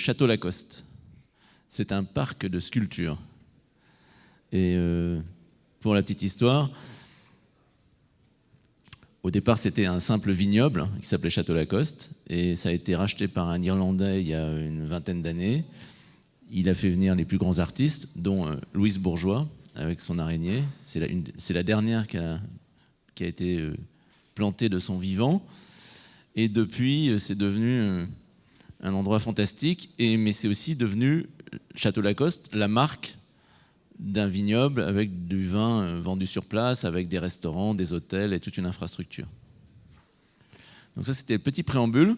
Château Lacoste. C'est un parc de sculptures. Et pour la petite histoire, au départ, c'était un simple vignoble qui s'appelait Château Lacoste, et ça a été racheté par un Irlandais il y a une vingtaine d'années. Il a fait venir les plus grands artistes, dont Louise Bourgeois, avec son araignée. C'est la dernière qui a été plantée de son vivant. Et depuis, c'est devenu un endroit fantastique, mais c'est aussi devenu, Château Lacoste, la marque d'un vignoble avec du vin vendu sur place, avec des restaurants, des hôtels et toute une infrastructure. Donc ça, c'était le petit préambule.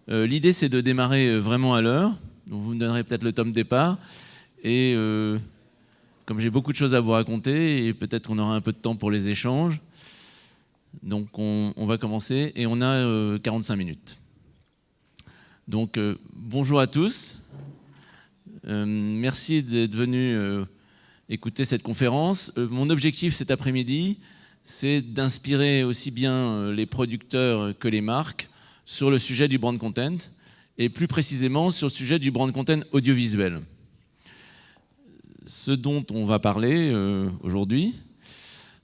L'idée, c'est de démarrer vraiment à l'heure. Donc vous me donnerez peut-être le tome départ. Et comme j'ai beaucoup de choses à vous raconter, et peut-être qu'on aura un peu de temps pour les échanges, donc on va commencer. Et on a 45 minutes. Donc bonjour à tous. Merci d'être venus écouter cette conférence. Mon objectif cet après-midi, c'est d'inspirer aussi bien les producteurs que les marques sur le sujet du brand content, et plus précisément sur le sujet du brand content audiovisuel. Ce dont on va parler aujourd'hui,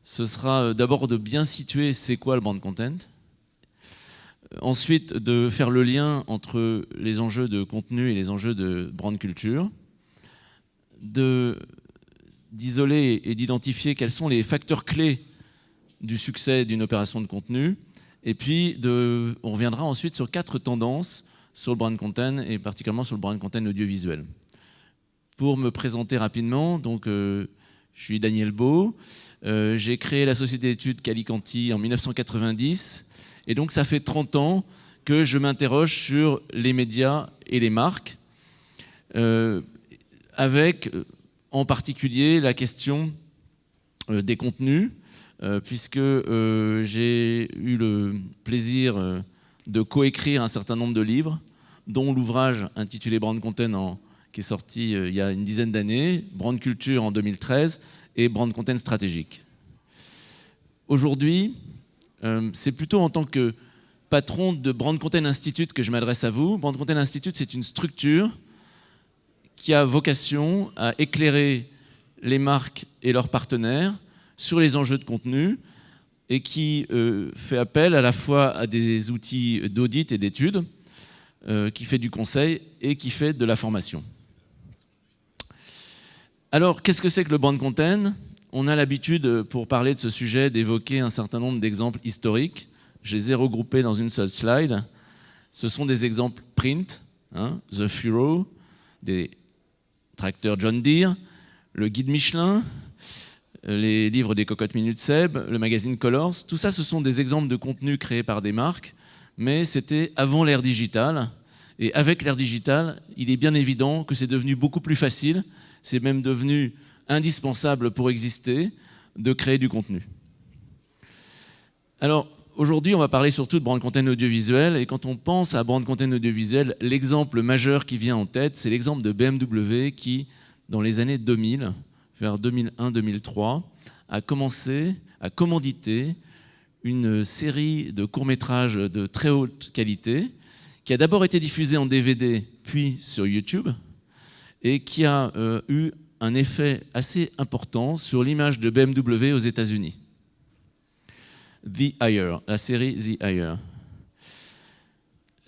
ce sera d'abord de bien situer c'est quoi le brand content, ensuite de faire le lien entre les enjeux de contenu et les enjeux de brand culture, d'isoler et d'identifier quels sont les facteurs clés du succès d'une opération de contenu. Et puis, on reviendra ensuite sur 4 tendances sur le brand content et particulièrement sur le brand content audiovisuel. Pour me présenter rapidement, donc, je suis Daniel Beau. J'ai créé la société d'études Calicanti en 1990. Et donc, ça fait 30 ans que je m'interroge sur les médias et les marques, avec en particulier la question des contenus, puisque j'ai eu le plaisir de coécrire un certain nombre de livres, dont l'ouvrage intitulé Brand Content, qui est sorti il y a une dizaine d'années, Brand Culture en 2013 et Brand Content Stratégique. Aujourd'hui, c'est plutôt en tant que patron de Brand Content Institute que je m'adresse à vous. Brand Content Institute, c'est une structure qui a vocation à éclairer les marques et leurs partenaires sur les enjeux de contenu et qui fait appel à la fois à des outils d'audit et d'études, qui fait du conseil et qui fait de la formation. Alors, qu'est-ce que c'est que le brand content ? On a l'habitude, pour parler de ce sujet, d'évoquer un certain nombre d'exemples historiques. Je les ai regroupés dans une seule slide. Ce sont des exemples print, The Furrow, des tracteurs John Deere, le guide Michelin, les livres des cocottes minutes Seb, le magazine Colors. Tout ça, ce sont des exemples de contenus créés par des marques, mais c'était avant l'ère digitale. Et avec l'ère digitale, il est bien évident que c'est devenu beaucoup plus facile, c'est même devenu indispensable pour exister, de créer du contenu. Alors, aujourd'hui, on va parler surtout de brand content audiovisuel, et quand on pense à brand content audiovisuel, l'exemple majeur qui vient en tête, c'est l'exemple de BMW qui, dans les années 2000, vers 2001-2003, a commencé à commanditer une série de courts-métrages de très haute qualité, qui a d'abord été diffusée en DVD, puis sur YouTube, et qui a eu un effet assez important sur l'image de BMW aux États-Unis. The Hire, la série The Hire.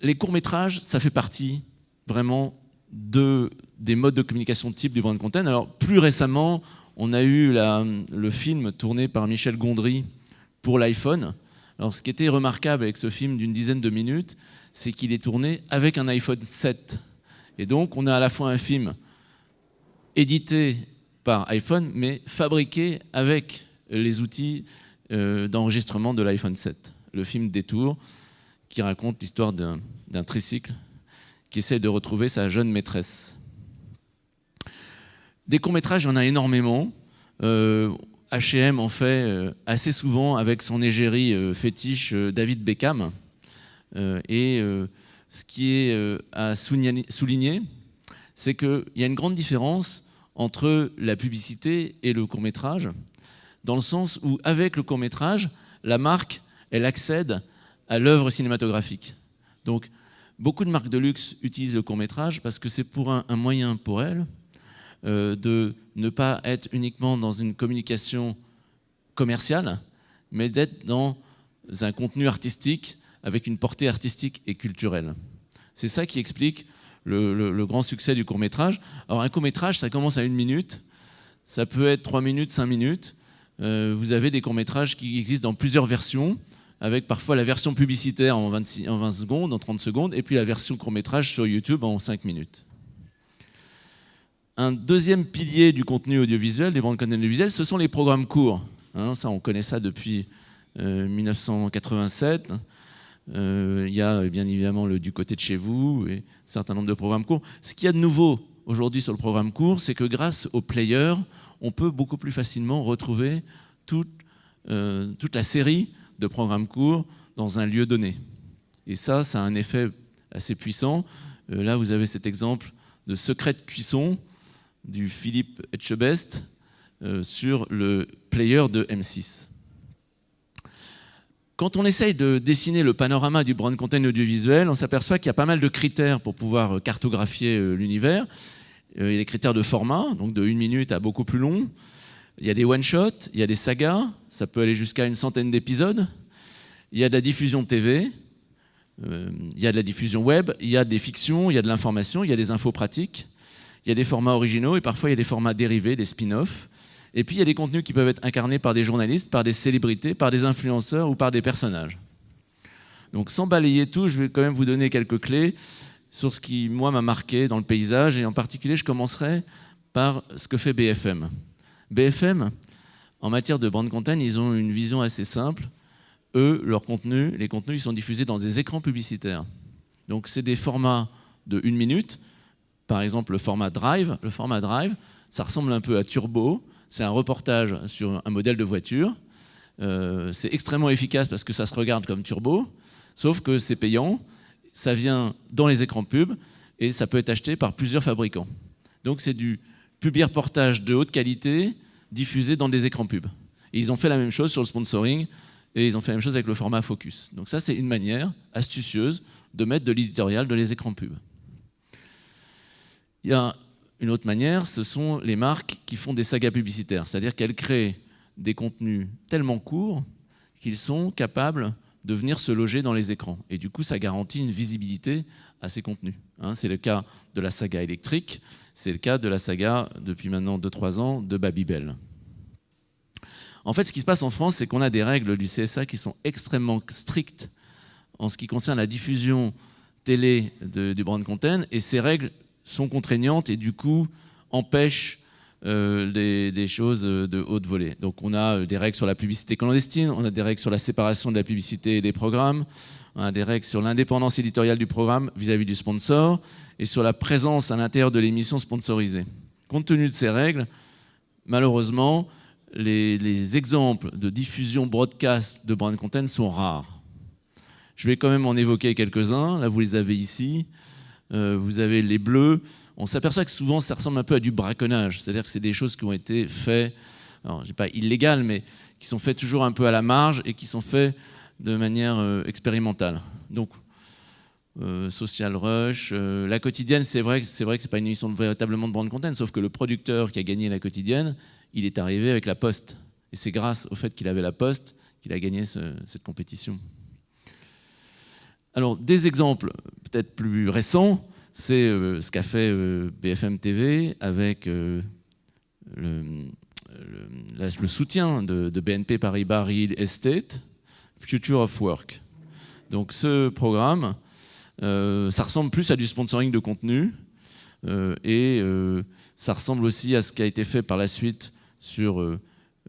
Les courts-métrages, ça fait partie vraiment des modes de communication type du brand content. Alors, plus récemment, on a eu le film tourné par Michel Gondry pour l'iPhone. Alors, ce qui était remarquable avec ce film d'une dizaine de minutes, c'est qu'il est tourné avec un iPhone 7. Et donc, on a à la fois un film édité par iPhone, mais fabriqué avec les outils d'enregistrement de l'iPhone 7. Le film Détour, qui raconte l'histoire d'un tricycle qui essaie de retrouver sa jeune maîtresse. Des courts-métrages, il y en a énormément. H&M en fait assez souvent avec son égérie fétiche David Beckham. Ce qui est à souligner, c'est qu'il y a une grande différence entre la publicité et le court-métrage, dans le sens où, avec le court-métrage, la marque, elle accède à l'œuvre cinématographique. Donc, Beaucoup de marques de luxe utilisent le court-métrage parce que c'est pour un moyen pour elles de ne pas être uniquement dans une communication commerciale, mais d'être dans un contenu artistique avec une portée artistique et culturelle. C'est ça qui explique le grand succès du court-métrage. Alors un court-métrage, ça commence à 1 minute, ça peut être 3 minutes, 5 minutes. Vous avez des courts-métrages qui existent dans plusieurs versions, avec parfois la version publicitaire en 20 secondes, en 30 secondes, et puis la version court-métrage sur YouTube en 5 minutes. Un deuxième pilier du contenu audiovisuel, des bandes contenus audiovisuels, ce sont les programmes courts. Ça, on connaît ça depuis 1987. Il y a bien évidemment Du côté de chez vous et un certain nombre de programmes courts. Ce qu'il y a de nouveau aujourd'hui sur le programme court, c'est que grâce aux players, on peut beaucoup plus facilement retrouver toute la série de programmes courts dans un lieu donné. Et ça a un effet assez puissant. Là, vous avez cet exemple de Secret de cuisson du Philippe Etchebest sur le player de M6. Quand on essaye de dessiner le panorama du brand content audiovisuel, on s'aperçoit qu'il y a pas mal de critères pour pouvoir cartographier l'univers. Il y a des critères de format, donc de 1 minute à beaucoup plus long. Il y a des one-shots, il y a des sagas, ça peut aller jusqu'à une centaine d'épisodes. Il y a de la diffusion TV, il y a de la diffusion web, il y a des fictions, il y a de l'information, il y a des infos pratiques, il y a des formats originaux et parfois il y a des formats dérivés, des spin-offs. Et puis il y a des contenus qui peuvent être incarnés par des journalistes, par des célébrités, par des influenceurs ou par des personnages. Donc sans balayer tout, je vais quand même vous donner quelques clés sur ce qui, moi, m'a marqué dans le paysage. Et en particulier, je commencerai par ce que fait BFM. BFM, en matière de brand content, ils ont une vision assez simple. Eux, leurs contenus, les contenus, ils sont diffusés dans des écrans publicitaires. Donc c'est des formats de 1 minute. Par exemple, le format Drive. Le format Drive, ça ressemble un peu à Turbo. C'est un reportage sur un modèle de voiture. C'est extrêmement efficace parce que ça se regarde comme Turbo, sauf que c'est payant, ça vient dans les écrans pubs et ça peut être acheté par plusieurs fabricants. Donc c'est du publi-reportage de haute qualité diffusé dans des écrans pubs. Et ils ont fait la même chose sur le sponsoring et ils ont fait la même chose avec le format Focus. Donc ça, c'est une manière astucieuse de mettre de l'éditorial dans les écrans pubs. Il y a une autre manière, ce sont les marques qui font des sagas publicitaires, c'est-à-dire qu'elles créent des contenus tellement courts qu'ils sont capables de venir se loger dans les écrans. Et du coup, ça garantit une visibilité à ces contenus. C'est le cas de la saga électrique, c'est le cas de la saga, depuis maintenant 2-3 ans, de Babybel. En fait, ce qui se passe en France, c'est qu'on a des règles du CSA qui sont extrêmement strictes en ce qui concerne la diffusion télé du brand content, et ces règles sont contraignantes et du coup empêchent des choses de haute volée. Donc on a des règles sur la publicité clandestine, on a des règles sur la séparation de la publicité et des programmes, on a des règles sur l'indépendance éditoriale du programme vis-à-vis du sponsor et sur la présence à l'intérieur de l'émission sponsorisée. Compte tenu de ces règles, malheureusement, les exemples de diffusion broadcast de brand content sont rares. Je vais quand même en évoquer quelques-uns. Là, vous les avez ici. Vous avez les bleus. On s'aperçoit que souvent, ça ressemble un peu à du braconnage. C'est-à-dire que c'est des choses qui ont été faites, alors, je dis pas illégales, mais qui sont faites toujours un peu à la marge et qui sont faites de manière expérimentale. Donc, Social Rush, La Quotidienne, c'est vrai que c'est pas une émission véritablement de brand content, sauf que le producteur qui a gagné La Quotidienne, il est arrivé avec La Poste. Et c'est grâce au fait qu'il avait La Poste qu'il a gagné cette compétition. Alors, des exemples peut-être plus récents, c'est ce qu'a fait BFM TV avec le soutien de BNP Paribas Real Estate, Future of Work. Donc ce programme, ça ressemble plus à du sponsoring de contenu et ça ressemble aussi à ce qui a été fait par la suite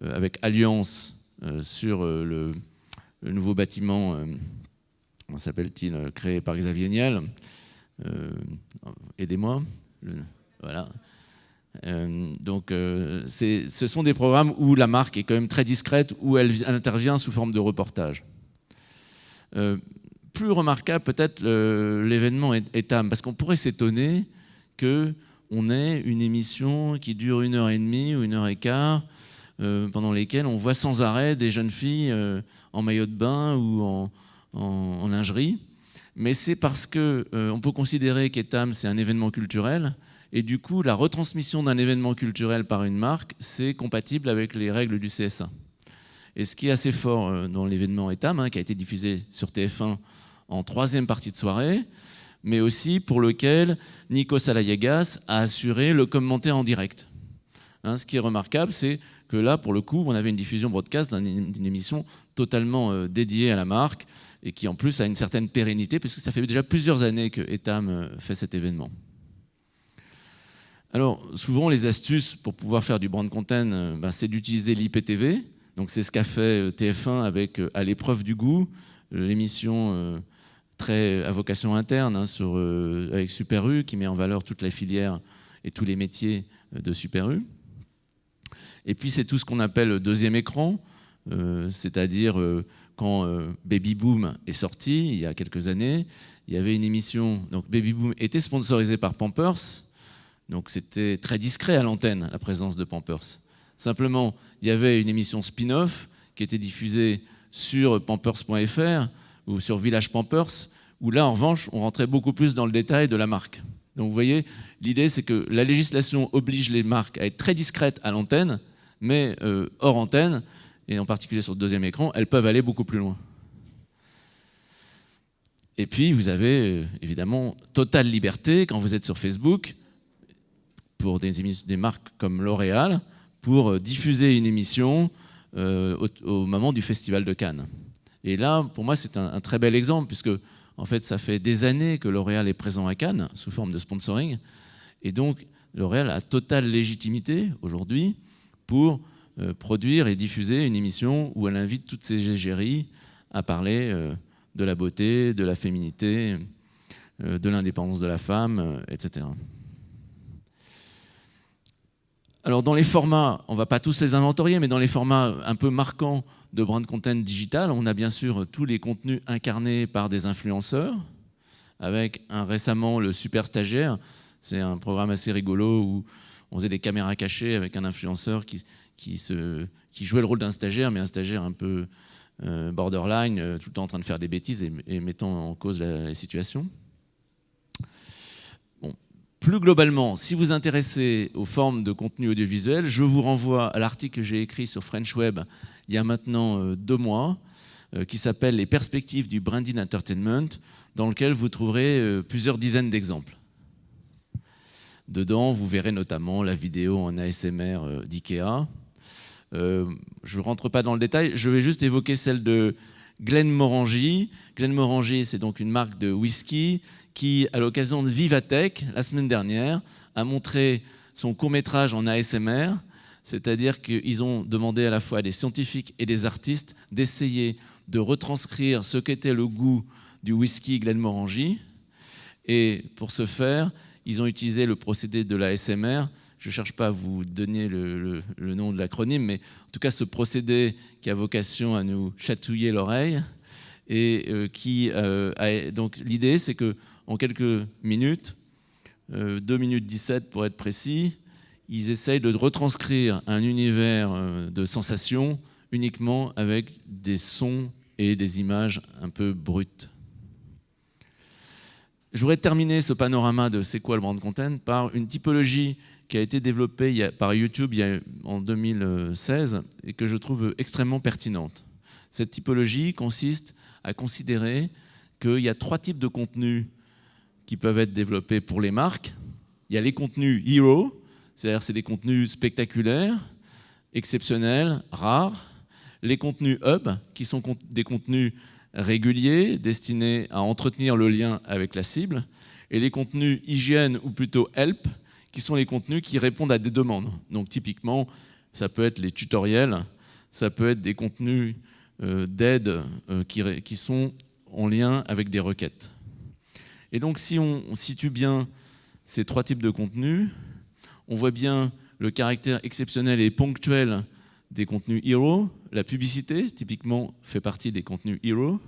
avec Alliance sur le nouveau bâtiment, comment s'appelle-t-il, créé par Xavier Niel. Aidez-moi. Voilà. Donc, ce sont des programmes où la marque est quand même très discrète, où elle intervient sous forme de reportage. Plus remarquable peut-être l'événement Etam, parce qu'on pourrait s'étonner qu'on ait une émission qui dure 1h30 ou 1h15, pendant lesquelles on voit sans arrêt des jeunes filles en maillot de bain ou en lingerie. mais c'est parce qu'on peut considérer qu'Etam, c'est un événement culturel, et du coup, la retransmission d'un événement culturel par une marque, c'est compatible avec les règles du CSA. Et ce qui est assez fort dans l'événement Etam, qui a été diffusé sur TF1 en 3e partie de soirée, mais aussi pour lequel Nikos Aliagas a assuré le commentaire en direct. Ce qui est remarquable, c'est que là, pour le coup, on avait une diffusion broadcast d'une émission totalement dédiée à la marque et qui, en plus, a une certaine pérennité, puisque ça fait déjà plusieurs années que Etam fait cet événement. Alors, souvent, les astuces pour pouvoir faire du brand content, c'est d'utiliser l'IPTV. Donc, c'est ce qu'a fait TF1 avec À l'épreuve du goût, l'émission très à vocation interne avec Super U, qui met en valeur toute la filière et tous les métiers de Super U. Et puis, c'est tout ce qu'on appelle deuxième écran, c'est-à-dire quand Baby Boom est sorti, il y a quelques années, il y avait une émission, donc Baby Boom était sponsorisé par Pampers, donc c'était très discret à l'antenne, la présence de Pampers. Simplement, il y avait une émission spin-off qui était diffusée sur pampers.fr ou sur Village Pampers, où là, en revanche, on rentrait beaucoup plus dans le détail de la marque. Donc vous voyez, l'idée, c'est que la législation oblige les marques à être très discrètes à l'antenne, mais hors antenne, et en particulier sur le deuxième écran, elles peuvent aller beaucoup plus loin. Et puis, vous avez évidemment totale liberté quand vous êtes sur Facebook, pour des marques comme L'Oréal, pour diffuser une émission au moment du Festival de Cannes. Et là, pour moi, c'est un très bel exemple, puisque en fait, ça fait des années que L'Oréal est présent à Cannes, sous forme de sponsoring, et donc L'Oréal a totale légitimité aujourd'hui pour produire et diffuser une émission où elle invite toutes ses égéries à parler de la beauté, de la féminité, de l'indépendance de la femme, etc. Alors dans les formats, on ne va pas tous les inventorier, mais dans les formats un peu marquants de brand content digital, on a bien sûr tous les contenus incarnés par des influenceurs, avec récemment le Super Stagiaire. C'est un programme assez rigolo où on faisait des caméras cachées avec un influenceur qui jouait le rôle d'un stagiaire, mais un stagiaire un peu borderline, tout le temps en train de faire des bêtises et mettant en cause la situation. Bon. Plus globalement, si vous vous intéressez aux formes de contenu audiovisuel, je vous renvoie à l'article que j'ai écrit sur French Web il y a maintenant 2 mois, qui s'appelle « Les perspectives du branding entertainment », dans lequel vous trouverez plusieurs dizaines d'exemples. Dedans, vous verrez notamment la vidéo en ASMR d'IKEA. Je ne rentre pas dans le détail, je vais juste évoquer celle de Glenmorangie. Glenmorangie, c'est donc une marque de whisky qui, à l'occasion de Vivatech, la semaine dernière, a montré son court-métrage en ASMR, c'est-à-dire qu'ils ont demandé à la fois à des scientifiques et des artistes d'essayer de retranscrire ce qu'était le goût du whisky Glenmorangie. Et pour ce faire, ils ont utilisé le procédé de l'ASMR. Je ne cherche pas à vous donner le nom de l'acronyme, mais en tout cas, ce procédé qui a vocation à nous chatouiller l'oreille. Et donc l'idée, c'est qu'en quelques minutes, 2 minutes 17 pour être précis, ils essayent de retranscrire un univers de sensations uniquement avec des sons et des images un peu brutes. Je voudrais terminer ce panorama de c'est quoi le brand content par une typologie qui a été développée par YouTube en 2016 et que je trouve extrêmement pertinente. Cette typologie consiste à considérer qu'il y a 3 types de contenus qui peuvent être développés pour les marques. Il y a les contenus hero, c'est-à-dire c'est des contenus spectaculaires, exceptionnels, rares. Les contenus hub, qui sont des contenus réguliers, destinés à entretenir le lien avec la cible. Et les contenus hygiène, ou plutôt help, qui sont les contenus qui répondent à des demandes. Donc typiquement, ça peut être les tutoriels, ça peut être des contenus d'aide qui sont en lien avec des requêtes. Et donc si on situe bien ces 3 types de contenus, on voit bien le caractère exceptionnel et ponctuel des contenus hero. La publicité, typiquement, fait partie des contenus hero.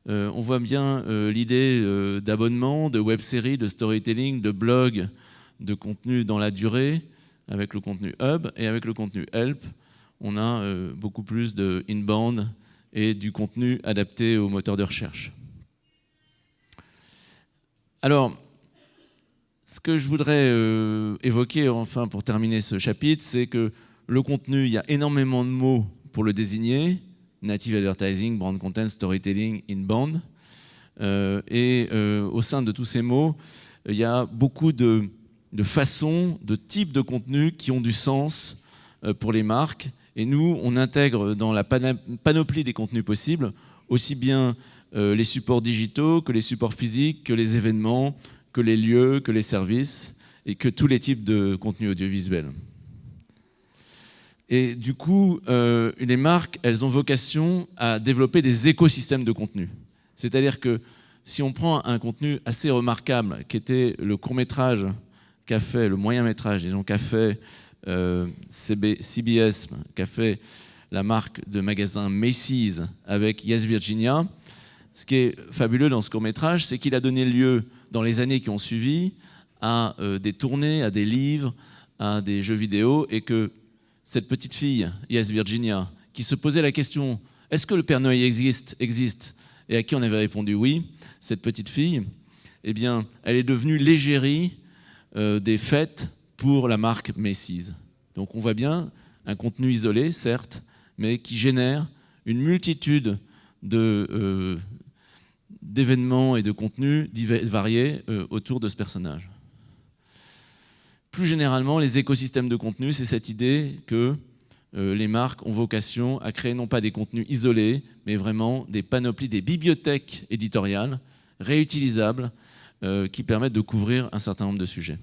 On voit bien l'idée d'abonnement, de web-série, de storytelling, de blog, de contenu dans la durée, avec le contenu hub. Et avec le contenu help, on a beaucoup plus de inbound et du contenu adapté aux moteurs de recherche. Alors, ce que je voudrais évoquer, enfin, pour terminer ce chapitre, c'est que le contenu, il y a énormément de mots pour le désigner: native advertising, brand content, storytelling, inbound. Au sein de tous ces mots, il y a beaucoup de façons, de types de contenus qui ont du sens pour les marques. Et nous, on intègre dans la panoplie des contenus possibles aussi bien les supports digitaux que les supports physiques, que les événements, que les lieux, que les services et que tous les types de contenus audiovisuels. Et du coup, les marques, elles ont vocation à développer des écosystèmes de contenu. C'est-à-dire que si on prend un contenu assez remarquable, qui était le court-métrage qu'a fait, le moyen-métrage, disons, qu'a fait CBS, qu'a fait la marque de magasin Macy's avec Yes Virginia, ce qui est fabuleux dans ce court-métrage, c'est qu'il a donné lieu, dans les années qui ont suivi, à des tournées, à des livres, à des jeux vidéo, et que cette petite fille, Yes Virginia, qui se posait la question « Est-ce que le Père Noël existe ?» et à qui on avait répondu oui, cette petite fille, eh bien, elle est devenue l'égérie des fêtes pour la marque Macy's. Donc on voit bien un contenu isolé, certes, mais qui génère une multitude d'événements et de contenus variés autour de ce personnage. Plus généralement, les écosystèmes de contenu, c'est cette idée que les marques ont vocation à créer non pas des contenus isolés, mais vraiment des panoplies, des bibliothèques éditoriales réutilisables qui permettent de couvrir un certain nombre de sujets.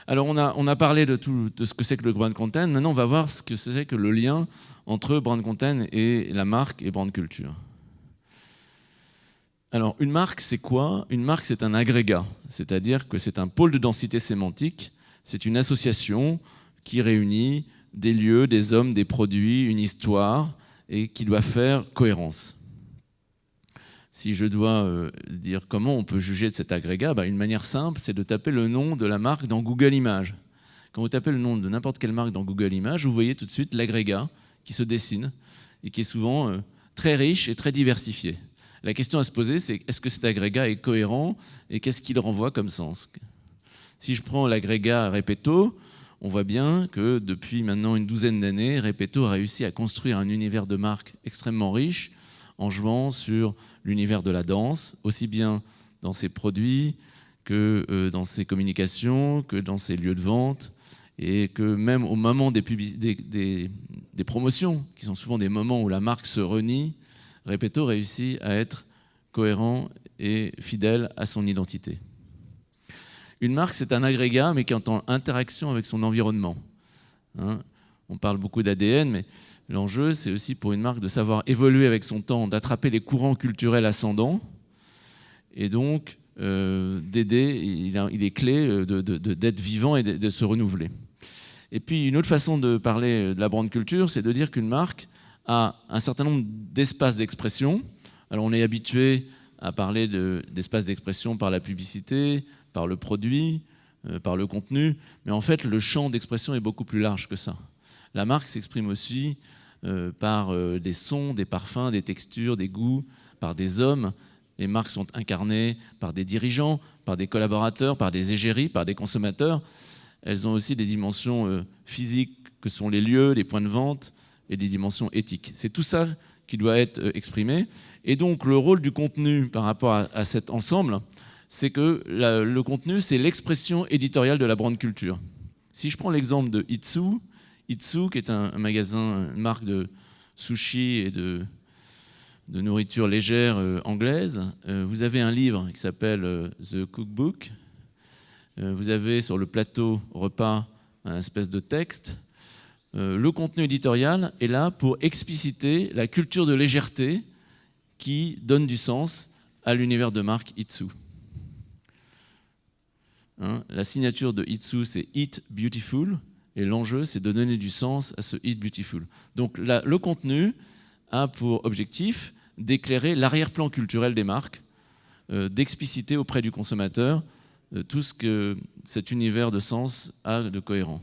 Alors on a parlé de ce que c'est que le brand content. Maintenant, on va voir ce que c'est que le lien entre brand content et la marque et brand culture. Alors, une marque, c'est quoi? Une marque, c'est un agrégat, c'est-à-dire que c'est un pôle de densité sémantique, c'est une association qui réunit des lieux, des hommes, des produits, une histoire, et qui doit faire cohérence. Si je dois dire comment on peut juger de cet agrégat, une manière simple, c'est de taper le nom de la marque dans Google Images. Quand vous tapez le nom de n'importe quelle marque dans Google Images, vous voyez tout de suite l'agrégat qui se dessine et qui est souvent très riche et très diversifié. La question à se poser, c'est est-ce que cet agrégat est cohérent et qu'est-ce qu'il renvoie comme sens? Si je prends l'agrégat Repetto, on voit bien que depuis maintenant une douzaine d'années, Repetto a réussi à construire un univers de marque extrêmement riche en jouant sur l'univers de la danse, aussi bien dans ses produits que dans ses communications, que dans ses lieux de vente, et que même au moment des promotions, qui sont souvent des moments où la marque se renie, Repetto réussit à être cohérent et fidèle à son identité. Une marque, c'est un agrégat, mais qui est en interaction avec son environnement. On parle beaucoup d'ADN, mais l'enjeu, c'est aussi pour une marque de savoir évoluer avec son temps, d'attraper les courants culturels ascendants, et donc d'aider, il est clé d'être vivant et de se renouveler. Et puis une autre façon de parler de la brand culture, c'est de dire qu'une marque a un certain nombre d'espaces d'expression. Alors on est habitué à parler d'espaces d'expression par la publicité, par le produit, par le contenu, mais en fait le champ d'expression est beaucoup plus large que ça. La marque s'exprime aussi par des sons, des parfums, des textures, des goûts, par des hommes. Les marques sont incarnées par des dirigeants, par des collaborateurs, par des égéries, par des consommateurs. Elles ont aussi des dimensions physiques que sont les lieux, les points de vente, et des dimensions éthiques. C'est tout ça qui doit être exprimé. Et donc le rôle du contenu par rapport à cet ensemble, c'est que le contenu, c'est l'expression éditoriale de la brand culture. Si je prends l'exemple de Itsu, qui est un magasin, une marque de sushi et de nourriture légère anglaise, vous avez un livre qui s'appelle The Cookbook. Vous avez sur le plateau repas un espèce de texte. Le contenu éditorial est là pour expliciter la culture de légèreté qui donne du sens à l'univers de marque Itsu. La signature de Itsu, c'est Eat Beautiful, et l'enjeu, c'est de donner du sens à ce Eat Beautiful. Donc le contenu a pour objectif d'éclairer l'arrière-plan culturel des marques, d'expliciter auprès du consommateur tout ce que cet univers de sens a de cohérent.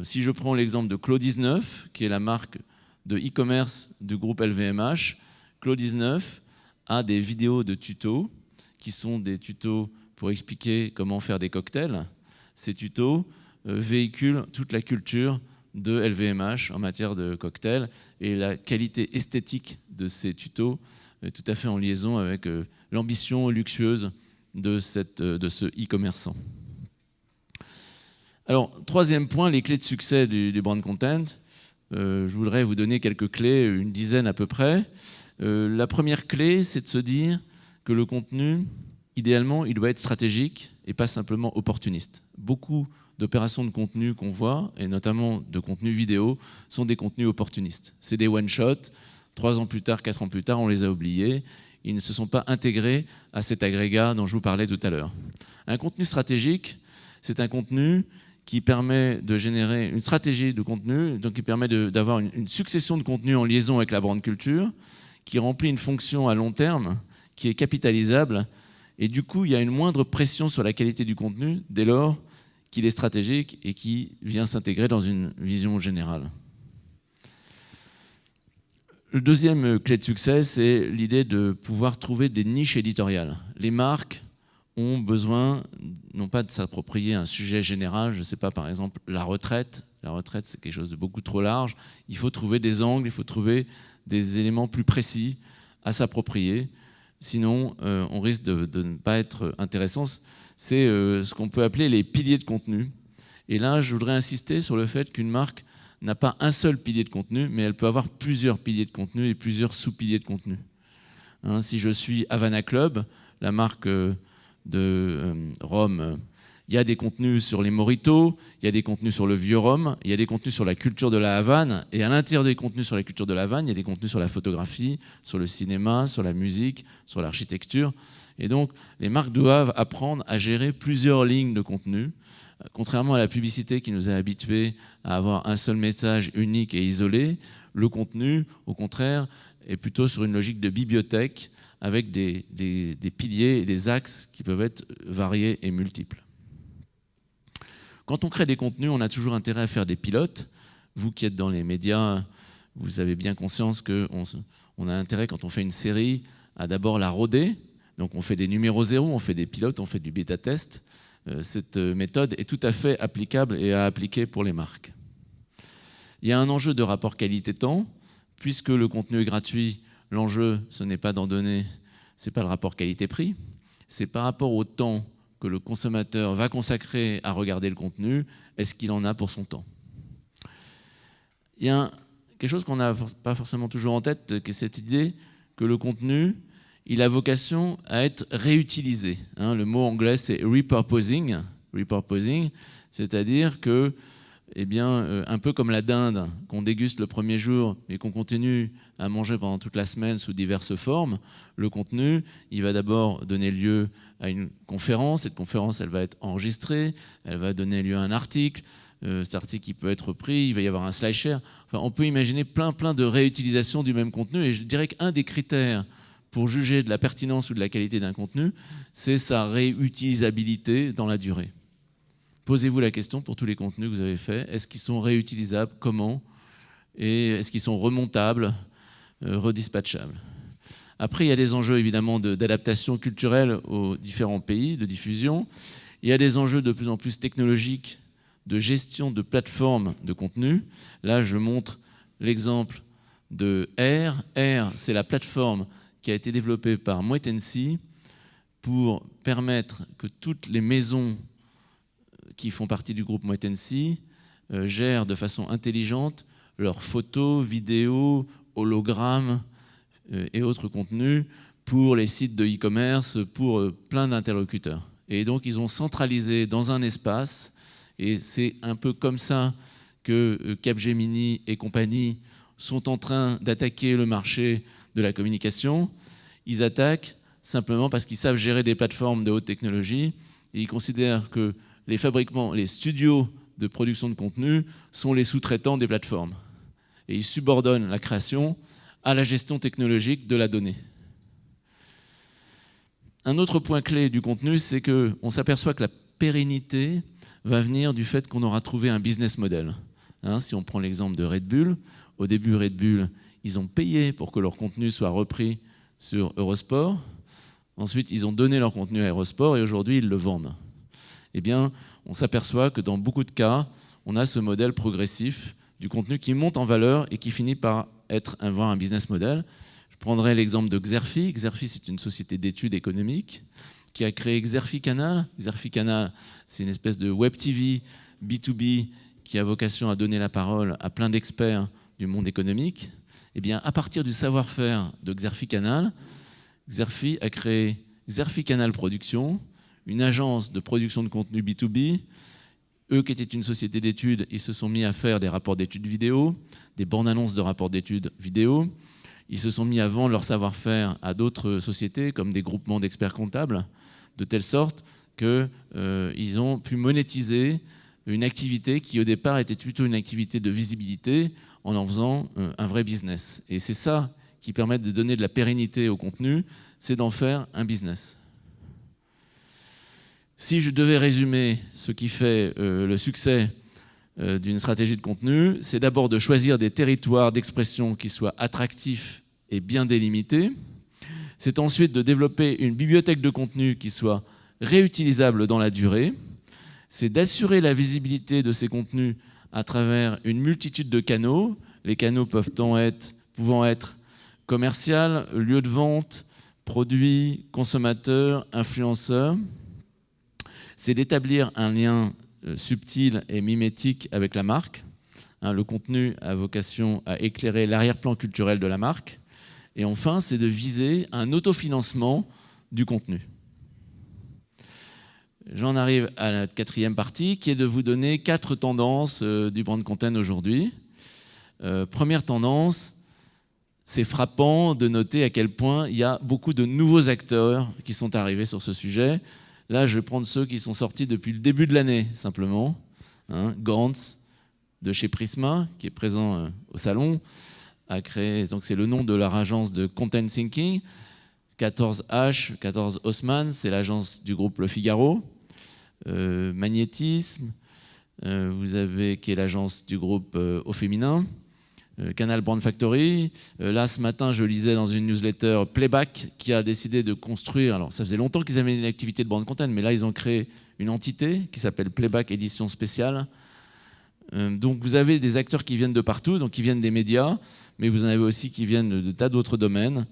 Si je prends l'exemple de Clos19, qui est la marque de e-commerce du groupe LVMH, Clos19 a des vidéos de tutos qui sont des tutos pour expliquer comment faire des cocktails. Ces tutos véhiculent toute la culture de LVMH en matière de cocktails, et la qualité esthétique de ces tutos est tout à fait en liaison avec l'ambition luxueuse de ce e-commerçant. Alors, troisième point, les clés de succès du brand content. Je voudrais vous donner quelques clés, une dizaine à peu près. La première clé, c'est de se dire que le contenu, idéalement, il doit être stratégique et pas simplement opportuniste. Beaucoup d'opérations de contenu qu'on voit, et notamment de contenu vidéo, sont des contenus opportunistes. C'est des one-shots, 3 ans plus tard, 4 ans plus tard, on les a oubliés. Ils ne se sont pas intégrés à cet agrégat dont je vous parlais tout à l'heure. Un contenu stratégique, c'est un contenu qui permet de générer une stratégie de contenu, donc qui permet d'avoir une succession de contenus en liaison avec la brand culture, qui remplit une fonction à long terme, qui est capitalisable, et du coup, il y a une moindre pression sur la qualité du contenu dès lors qu'il est stratégique et qui vient s'intégrer dans une vision générale. Le deuxième clé de succès, c'est l'idée de pouvoir trouver des niches éditoriales. Les marques ont besoin, non pas de s'approprier un sujet général, je ne sais pas, par exemple, la retraite. La retraite, c'est quelque chose de beaucoup trop large. Il faut trouver des angles, il faut trouver des éléments plus précis à s'approprier. Sinon, on risque de ne pas être intéressant. C'est ce qu'on peut appeler les piliers de contenu. Et là, je voudrais insister sur le fait qu'une marque n'a pas un seul pilier de contenu, mais elle peut avoir plusieurs piliers de contenu et plusieurs sous-piliers de contenu. Si je suis Havana Club, la marque de Rome, il y a des contenus sur les mojitos, il y a des contenus sur le vieux Rhum, il y a des contenus sur la culture de la Havane, et à l'intérieur des contenus sur la culture de la Havane, il y a des contenus sur la photographie, sur le cinéma, sur la musique, sur l'architecture. Et donc, les marques doivent apprendre à gérer plusieurs lignes de contenu, contrairement à la publicité qui nous a habitués à avoir un seul message unique et isolé. Le contenu, au contraire, est plutôt sur une logique de bibliothèque, avec des piliers et des axes qui peuvent être variés et multiples. Quand on crée des contenus, on a toujours intérêt à faire des pilotes. Vous qui êtes dans les médias, vous avez bien conscience qu'on a intérêt, quand on fait une série, à d'abord la roder. Donc on fait des numéros zéro, on fait des pilotes, on fait du bêta-test. Cette méthode est tout à fait applicable et à appliquer pour les marques. Il y a un enjeu de rapport qualité-temps. Puisque le contenu est gratuit, l'enjeu, ce n'est pas d'en donner, ce n'est pas le rapport qualité-prix, c'est par rapport au temps que le consommateur va consacrer à regarder le contenu, est-ce qu'il en a pour son temps? Il y a quelque chose qu'on n'a pas forcément toujours en tête, qui est cette idée que le contenu, il a vocation à être réutilisé. Le mot anglais, c'est repurposing. Repurposing, c'est-à-dire que, un peu comme la dinde qu'on déguste le premier jour et qu'on continue à manger pendant toute la semaine sous diverses formes, le contenu, il va d'abord donner lieu à une conférence. Cette conférence, elle va être enregistrée, elle va donner lieu à un article. Cet article, il peut être repris, il va y avoir un slideshare. Enfin, on peut imaginer plein de réutilisations du même contenu. Et je dirais qu'un des critères pour juger de la pertinence ou de la qualité d'un contenu, c'est sa réutilisabilité dans la durée. Posez-vous la question pour tous les contenus que vous avez faits. Est-ce qu'ils sont réutilisables? Comment? Et est-ce qu'ils sont remontables, redispatchables? Après, il y a des enjeux évidemment d'adaptation culturelle aux différents pays, de diffusion. Il y a des enjeux de plus en plus technologiques de gestion de plateformes de contenu. Là, je montre l'exemple de R. R, c'est la plateforme qui a été développée par Moët & Cie pour permettre que toutes les maisons qui font partie du groupe Moët & Cie gèrent de façon intelligente leurs photos, vidéos, hologrammes et autres contenus pour les sites de e-commerce, pour plein d'interlocuteurs. Et donc, ils ont centralisé dans un espace, et c'est un peu comme ça que Capgemini et compagnie sont en train d'attaquer le marché de la communication. Ils attaquent simplement parce qu'ils savent gérer des plateformes de haute technologie, et ils considèrent que les fabricants, les studios de production de contenu sont les sous-traitants des plateformes. Et ils subordonnent la création à la gestion technologique de la donnée. Un autre point clé du contenu, c'est qu'on s'aperçoit que la pérennité va venir du fait qu'on aura trouvé un business model. Si on prend l'exemple de Red Bull, au début, Red Bull, ils ont payé pour que leur contenu soit repris sur Eurosport. Ensuite, ils ont donné leur contenu à Aérosport et aujourd'hui, ils le vendent. Eh bien, on s'aperçoit que dans beaucoup de cas, on a ce modèle progressif du contenu qui monte en valeur et qui finit par avoir un business model. Je prendrai l'exemple de Xerfi. Xerfi, c'est une société d'études économiques qui a créé Xerfi Canal. Xerfi Canal, c'est une espèce de web TV B2B qui a vocation à donner la parole à plein d'experts du monde économique. Eh bien, à partir du savoir-faire de Xerfi Canal, Xerfi a créé Xerfi Canal Production, une agence de production de contenu B2B. Eux qui étaient une société d'études, ils se sont mis à faire des rapports d'études vidéo, des bandes-annonces de rapports d'études vidéo. Ils se sont mis à vendre leur savoir-faire à d'autres sociétés, comme des groupements d'experts comptables, de telle sorte qu'ils ont pu monétiser une activité qui, au départ, était plutôt une activité de visibilité en faisant un vrai business. Et c'est ça qui permet de donner de la pérennité au contenu, c'est d'en faire un business. Si je devais résumer ce qui fait le succès d'une stratégie de contenu, c'est d'abord de choisir des territoires d'expression qui soient attractifs et bien délimités. C'est ensuite de développer une bibliothèque de contenu qui soit réutilisable dans la durée. C'est d'assurer la visibilité de ces contenus à travers une multitude de canaux. Les canaux pouvant être commercial, lieu de vente, produits, consommateurs, influenceurs. C'est d'établir un lien subtil et mimétique avec la marque. Le contenu a vocation à éclairer l'arrière-plan culturel de la marque. Et enfin, c'est de viser un autofinancement du contenu. J'en arrive à la quatrième partie, qui est de vous donner 4 tendances du brand content aujourd'hui. Première tendance, c'est frappant de noter à quel point il y a beaucoup de nouveaux acteurs qui sont arrivés sur ce sujet. Là, je vais prendre ceux qui sont sortis depuis le début de l'année, simplement. Gantz, de chez Prisma, qui est présent au salon, a créé, donc c'est le nom de leur agence de content thinking. 14H, 14 Haussmann, c'est l'agence du groupe Le Figaro. Magnétisme, vous avez qui est l'agence du groupe Au Féminin. Canal Brand Factory. Là, ce matin, je lisais dans une newsletter Playback qui a décidé de construire, alors ça faisait longtemps qu'ils avaient une activité de brand content, mais là, ils ont créé une entité qui s'appelle Playback Édition Spéciale. Donc, vous avez des acteurs qui viennent de partout, donc qui viennent des médias, mais vous en avez aussi qui viennent de tas d'autres domaines,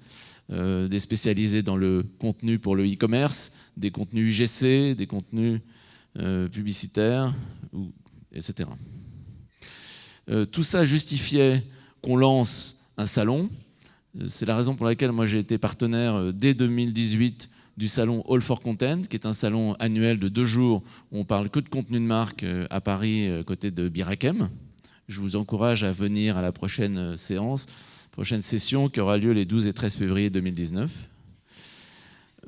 des spécialisés dans le contenu pour le e-commerce, des contenus UGC, des contenus publicitaires, etc. Tout ça justifiait qu'on lance un salon. C'est la raison pour laquelle moi j'ai été partenaire dès 2018 du salon All for Content, qui est un salon annuel de 2 jours où on parle que de contenu de marque à Paris, côté de Birakem. Je vous encourage à venir à la prochaine session qui aura lieu les 12 et 13 février 2019.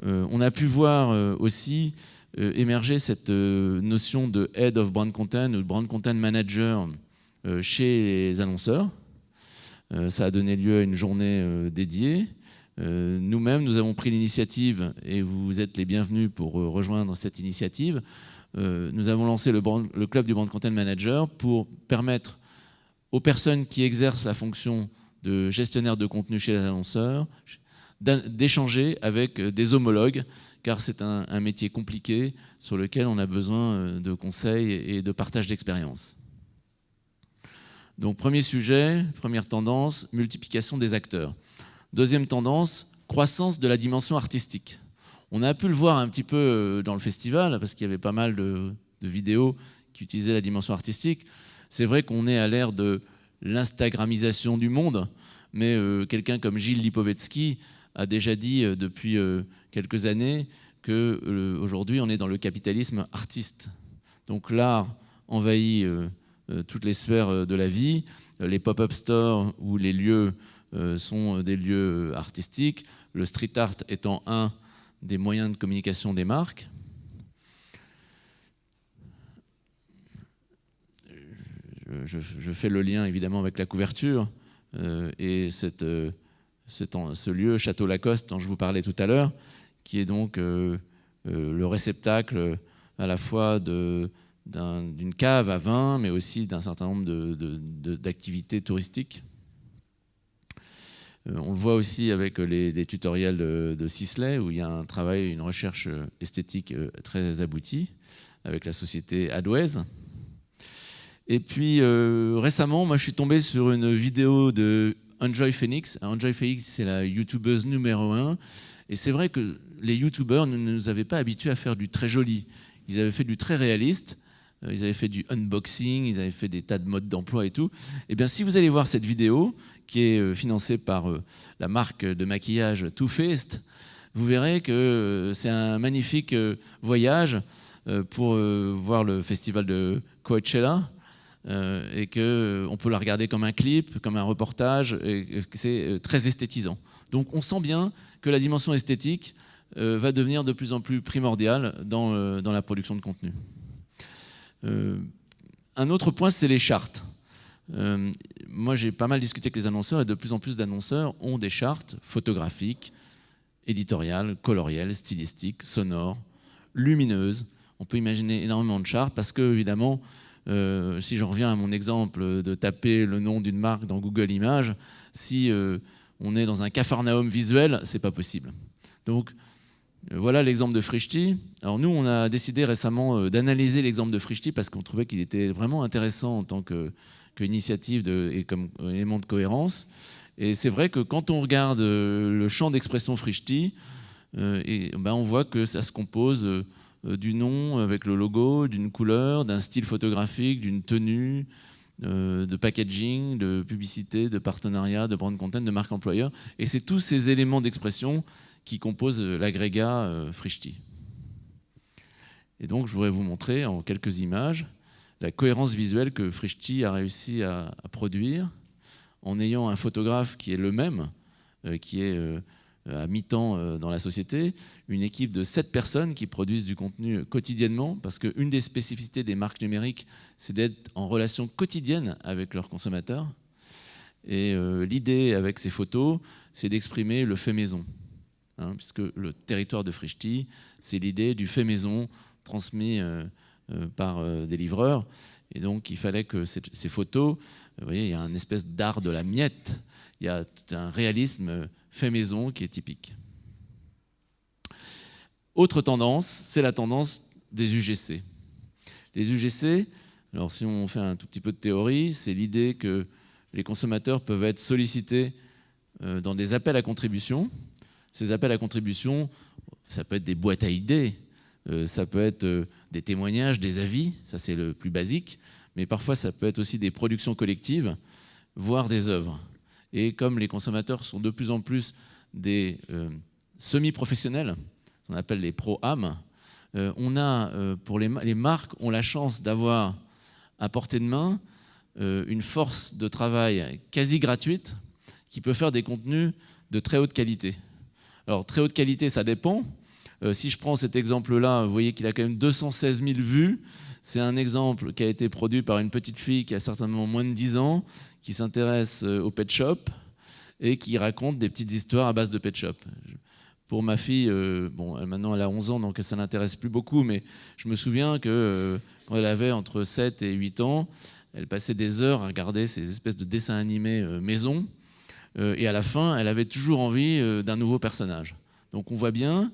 On a pu voir aussi émerger cette notion de Head of Brand Content ou de Brand Content Manager chez les annonceurs. Ça a donné lieu à une journée dédiée. Nous-mêmes, nous avons pris l'initiative, et vous êtes les bienvenus pour rejoindre cette initiative. Nous avons lancé le club du Brand Content Manager pour permettre aux personnes qui exercent la fonction de gestionnaire de contenu chez les annonceurs d'échanger avec des homologues, car c'est un métier compliqué sur lequel on a besoin de conseils et de partage d'expérience. Donc, premier sujet, première tendance, multiplication des acteurs. Deuxième tendance, croissance de la dimension artistique. On a pu le voir un petit peu dans le festival, parce qu'il y avait pas mal de vidéos qui utilisaient la dimension artistique. C'est vrai qu'on est à l'ère de l'instagramisation du monde, mais quelqu'un comme Gilles Lipovetsky a déjà dit depuis quelques années qu'aujourd'hui, on est dans le capitalisme artiste. Donc l'art envahit toutes les sphères de la vie. Les pop-up stores où les lieux sont des lieux artistiques, le street art étant un des moyens de communication des marques. Je fais le lien évidemment avec la couverture et ce lieu, Château Lacoste, dont je vous parlais tout à l'heure, qui est donc le réceptacle à la fois d'une cave à vin, mais aussi d'un certain nombre d'activités touristiques. On le voit aussi avec les tutoriels de Sisley, où il y a un travail, une recherche esthétique très aboutie, avec la société Adways. Et puis récemment, moi je suis tombé sur une vidéo de Enjoy Phoenix. Enjoy Phoenix, c'est la youtubeuse numéro 1. Et c'est vrai que les youtubeurs ne nous avaient pas habitués à faire du très joli. Ils avaient fait du très réaliste. Ils avaient fait du unboxing, ils avaient fait des tas de modes d'emploi et tout. Eh bien, si vous allez voir cette vidéo, qui est financée par la marque de maquillage Too Faced, vous verrez que c'est un magnifique voyage pour voir le festival de Coachella, et qu'on peut la regarder comme un clip, comme un reportage, et que c'est très esthétisant. Donc on sent bien que la dimension esthétique va devenir de plus en plus primordiale dans la production de contenu. Un autre point, c'est les chartes. Moi, j'ai pas mal discuté avec les annonceurs et de plus en plus d'annonceurs ont des chartes photographiques, éditoriales, colorielles, stylistiques, sonores, lumineuses. On peut imaginer énormément de chartes parce que, évidemment, si j'en reviens à mon exemple de taper le nom d'une marque dans Google Images, si on est dans un capharnaüm visuel, c'est pas possible. Donc, voilà l'exemple de Frishti. Alors nous, on a décidé récemment d'analyser l'exemple de Frishti parce qu'on trouvait qu'il était vraiment intéressant en tant qu'initiative et comme élément de cohérence. Et c'est vrai que quand on regarde le champ d'expression Frishti, on voit que ça se compose du nom avec le logo, d'une couleur, d'un style photographique, d'une tenue, de packaging, de publicité, de partenariat, de brand content, de marque employeur. Et c'est tous ces éléments d'expression qui composent l'agrégat Frishti. Et donc, je voudrais vous montrer en quelques images la cohérence visuelle que Frishti a réussi à produire en ayant un photographe qui est le même, qui est à mi-temps dans la société, une équipe de 7 personnes qui produisent du contenu quotidiennement, parce qu'une des spécificités des marques numériques, c'est d'être en relation quotidienne avec leurs consommateurs. Et l'idée avec ces photos, c'est d'exprimer le fait maison. Puisque le territoire de Frishti, c'est l'idée du fait maison transmis par des livreurs. Et donc, il fallait que ces photos, vous voyez, il y a une espèce d'art de la miette, il y a un réalisme fait maison qui est typique. Autre tendance, c'est la tendance des UGC. Les UGC, alors si on fait un tout petit peu de théorie, c'est l'idée que les consommateurs peuvent être sollicités dans des appels à contribution. Ces appels à contribution, ça peut être des boîtes à idées, ça peut être des témoignages, des avis, ça c'est le plus basique, mais parfois ça peut être aussi des productions collectives, voire des œuvres. Et comme les consommateurs sont de plus en plus des semi-professionnels, on appelle les pro-âmes, pour les marques ont la chance d'avoir à portée de main une force de travail quasi gratuite qui peut faire des contenus de très haute qualité. Alors, très haute qualité, ça dépend. Si je prends cet exemple-là, vous voyez qu'il a quand même 216 000 vues. C'est un exemple qui a été produit par une petite fille qui a certainement moins de 10 ans, qui s'intéresse au pet shop et qui raconte des petites histoires à base de pet shop. Pour ma fille, maintenant elle a 11 ans, donc ça ne l'intéresse plus beaucoup, mais je me souviens que quand elle avait entre 7 et 8 ans, elle passait des heures à regarder ces espèces de dessins animés maison. Et à la fin, elle avait toujours envie d'un nouveau personnage. Donc on voit bien,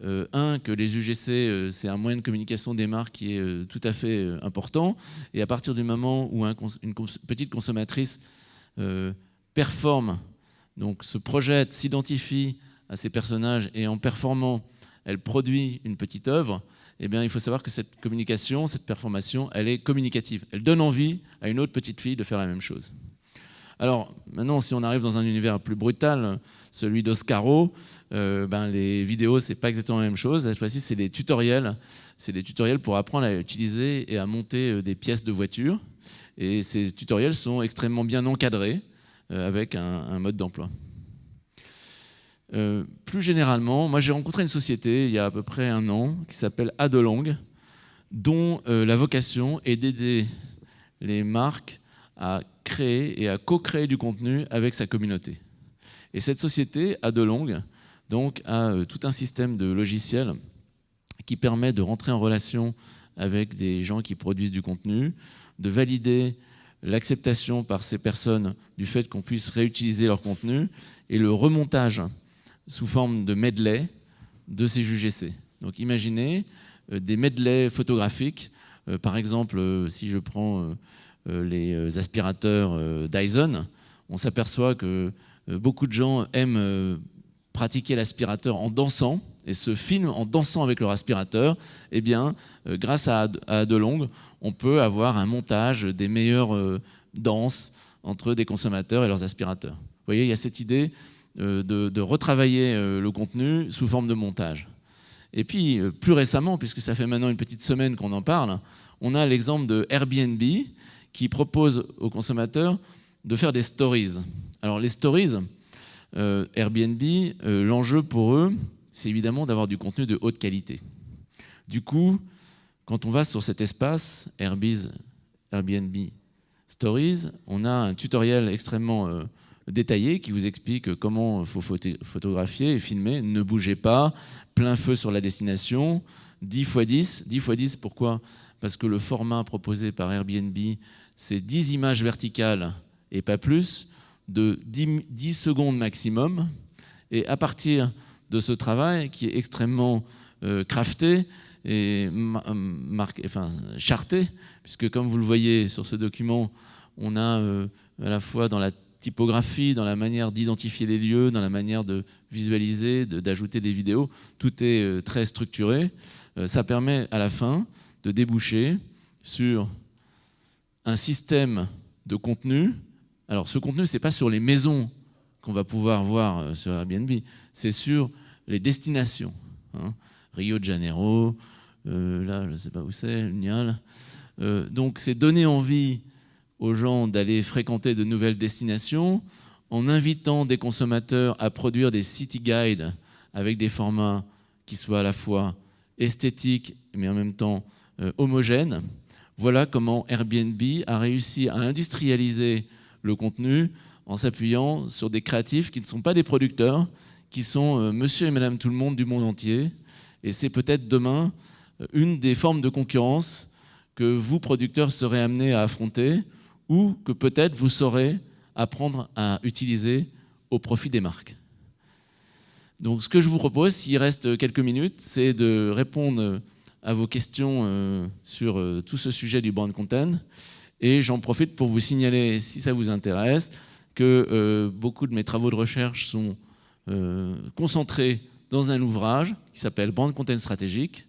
que les UGC, c'est un moyen de communication des marques qui est tout à fait important. Et à partir du moment où une petite consommatrice performe, donc se projette, s'identifie à ces personnages et en performant, elle produit une petite œuvre, eh bien, il faut savoir que cette communication, cette performation, elle est communicative. Elle donne envie à une autre petite fille de faire la même chose. Alors maintenant, si on arrive dans un univers plus brutal, celui d'Oscaro, les vidéos, c'est pas exactement la même chose. Cette fois-ci, c'est des tutoriels. C'est des tutoriels pour apprendre à utiliser et à monter des pièces de voiture. Et ces tutoriels sont extrêmement bien encadrés avec un mode d'emploi. Plus généralement, moi j'ai rencontré une société il y a à peu près 1 an qui s'appelle Adelong, dont la vocation est d'aider les marques à créer et à co-créer du contenu avec sa communauté. Et cette société, Adelong, donc, a tout un système de logiciels qui permet de rentrer en relation avec des gens qui produisent du contenu, de valider l'acceptation par ces personnes du fait qu'on puisse réutiliser leur contenu et le remontage sous forme de medley de ces UGC. Donc imaginez des medleys photographiques. Par exemple, si je prends les aspirateurs Dyson, on s'aperçoit que beaucoup de gens aiment pratiquer l'aspirateur en dansant et se filment en dansant avec leur aspirateur. Eh bien, grâce à Adelong, on peut avoir un montage des meilleures danses entre des consommateurs et leurs aspirateurs. Vous voyez, il y a cette idée de retravailler le contenu sous forme de montage. Et puis, plus récemment, puisque ça fait maintenant une petite semaine qu'on en parle, on a l'exemple de Airbnb qui propose aux consommateurs de faire des stories. Alors, les stories, Airbnb, l'enjeu pour eux, c'est évidemment d'avoir du contenu de haute qualité. Du coup, quand on va sur cet espace, Airbnb Stories, on a un tutoriel extrêmement détaillé qui vous explique comment il faut photographier et filmer. Ne bougez pas, plein feu sur la destination, 10 x 10. 10 x 10, pourquoi? Parce que le format proposé par Airbnb, c'est 10 images verticales et pas plus, de 10 secondes maximum. Et à partir de ce travail, qui est extrêmement crafté et charté, puisque comme vous le voyez sur ce document, on a à la fois dans la typographie, dans la manière d'identifier les lieux, dans la manière de visualiser, d'ajouter des vidéos, tout est très structuré. Ça permet à la fin de déboucher sur un système de contenu. Alors ce contenu, ce n'est pas sur les maisons qu'on va pouvoir voir sur Airbnb, c'est sur les destinations. Rio de Janeiro, là je ne sais pas où c'est, Nial. Donc c'est donner envie aux gens d'aller fréquenter de nouvelles destinations en invitant des consommateurs à produire des city guides avec des formats qui soient à la fois esthétiques mais en même temps homogènes. Voilà comment Airbnb a réussi à industrialiser le contenu en s'appuyant sur des créatifs qui ne sont pas des producteurs, qui sont monsieur et madame tout le monde du monde entier. Et c'est peut-être demain une des formes de concurrence que vous, producteurs, serez amenés à affronter ou que peut-être vous saurez apprendre à utiliser au profit des marques. Donc ce que je vous propose, s'il reste quelques minutes, c'est de répondre à vos questions sur tout ce sujet du brand content. Et j'en profite pour vous signaler, si ça vous intéresse, que beaucoup de mes travaux de recherche sont concentrés dans un ouvrage qui s'appelle Brand Content Stratégique.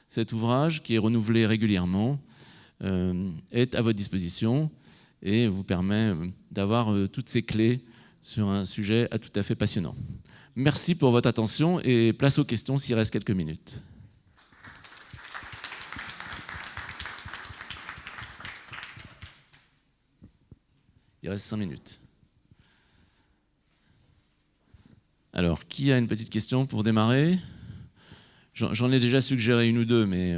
Cet ouvrage, qui est renouvelé régulièrement, est à votre disposition et vous permet d'avoir toutes ces clés sur un sujet tout à fait passionnant. Merci pour votre attention et place aux questions s'il reste quelques minutes. Il reste 5 minutes. Alors, qui a une petite question pour démarrer? J'en ai déjà suggéré une ou deux, mais...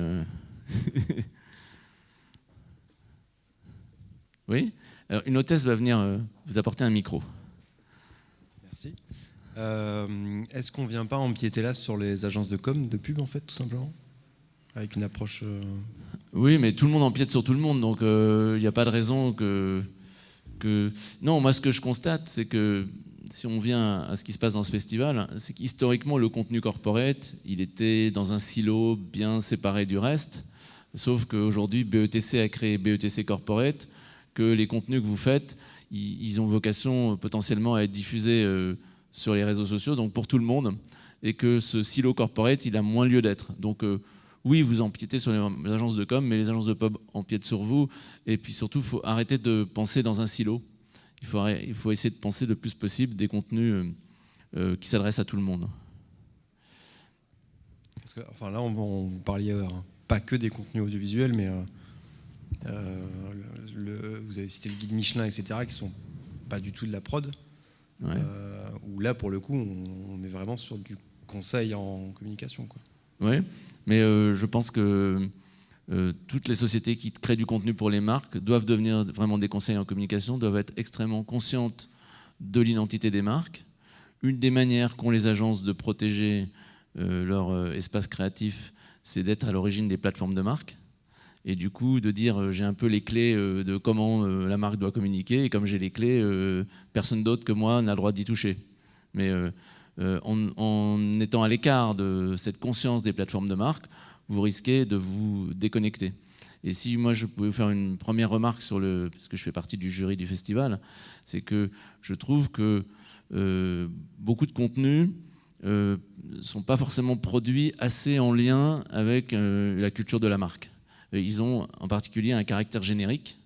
Oui? Alors, une hôtesse va venir vous apporter un micro. Merci. Est-ce qu'on ne vient pas empiéter là sur les agences de com, de pub, en fait, tout simplement? Avec une approche... Oui, mais tout le monde empiète sur tout le monde, donc il n'y a pas de raison que... Non, moi, ce que je constate, c'est que si on vient à ce qui se passe dans ce festival, c'est qu'historiquement, le contenu corporate, il était dans un silo bien séparé du reste, sauf qu'aujourd'hui, BETC a créé BETC Corporate, que les contenus que vous faites, ils ont vocation potentiellement à être diffusés sur les réseaux sociaux, donc pour tout le monde, et que ce silo corporate, il a moins lieu d'être. Donc oui, vous empiétez sur les agences de com, mais les agences de pub empiètent sur vous, et puis surtout, il faut arrêter de penser dans un silo. Il faut essayer de penser le plus possible des contenus qui s'adressent à tout le monde. Parce que, enfin, là, vous parliez pas que des contenus audiovisuels, mais vous avez cité le guide Michelin, etc., qui ne sont pas du tout de la prod. Ouais. Où là, pour le coup, on est vraiment sur du conseil en communication, quoi. Oui, mais je pense que toutes les sociétés qui créent du contenu pour les marques doivent devenir vraiment des conseillers en communication, doivent être extrêmement conscientes de l'identité des marques. Une des manières qu'ont les agences de protéger leur espace créatif, c'est d'être à l'origine des plateformes de marque. Et du coup, de dire j'ai un peu les clés de comment la marque doit communiquer, et comme j'ai les clés, personne d'autre que moi n'a le droit d'y toucher. Mais en étant à l'écart de cette conscience des plateformes de marque, vous risquez de vous déconnecter. Et si moi je pouvais faire une première remarque sur parce que je fais partie du jury du festival, c'est que je trouve que beaucoup de contenus ne sont pas forcément produits assez en lien avec la culture de la marque. Ils ont en particulier un caractère générique.